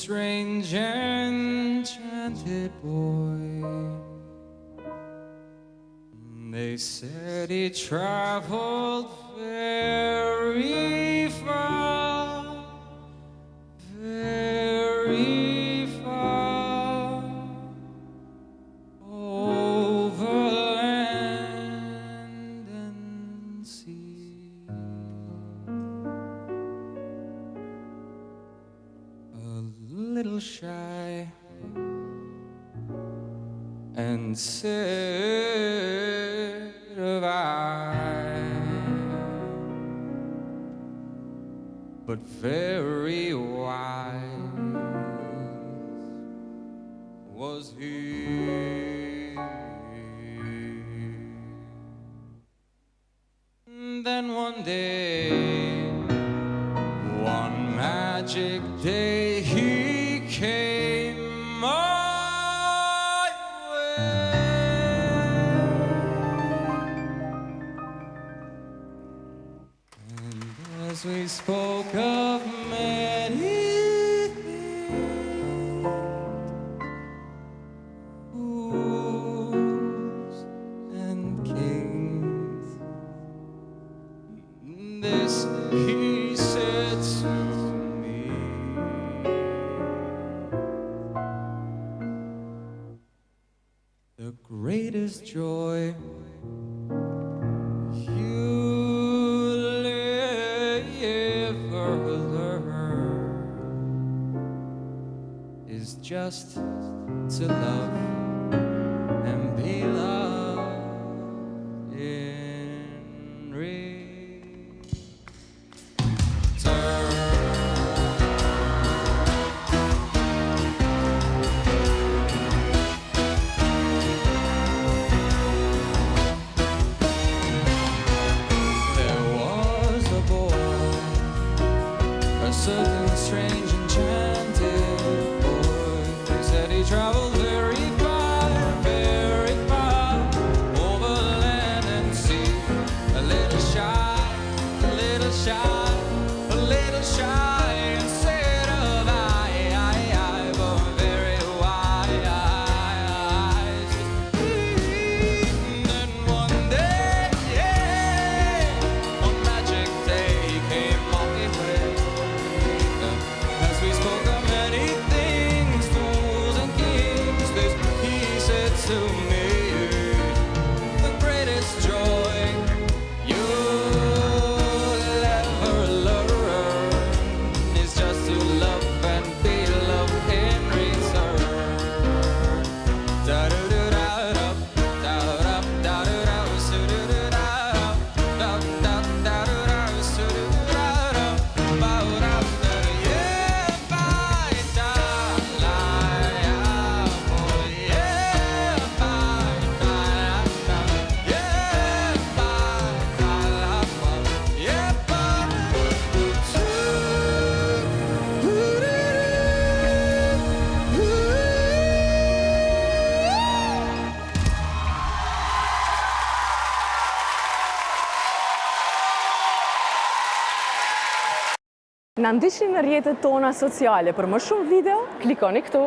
strange enchanted boy. They said he traveled very far, very far, over land and sea. A little shy and said of I, but very wise was he. Then one day, one magic day, he came my way. And as we spoke of many things, fools and kings, this he said to me: the greatest joy you'll ever learn is just to love and be loved in return. There was a boy, a certain strange enchanted boy. They said he traveled very far, over land and sea. A little shy, a little shy, a little shy, and said of I, but very wise. Then one day, one magic day, he came my way. As we spoke of many things, fools and kings, this he said to me: the greatest joy you'll ever learn is just to love and be loved in return. Da-do-do-da-da, da-da-da, da-da-da, su-do-do-da-da, da-da-da-da-da, su-do-do-da-da, ba-da-da-da, yeah, ba-da-la, boy, yeah, ba-da-la, yeah, ba-da-la, yeah, Na ndiqni në rrjetet tona sociale për më shumë video, klikoni këtu.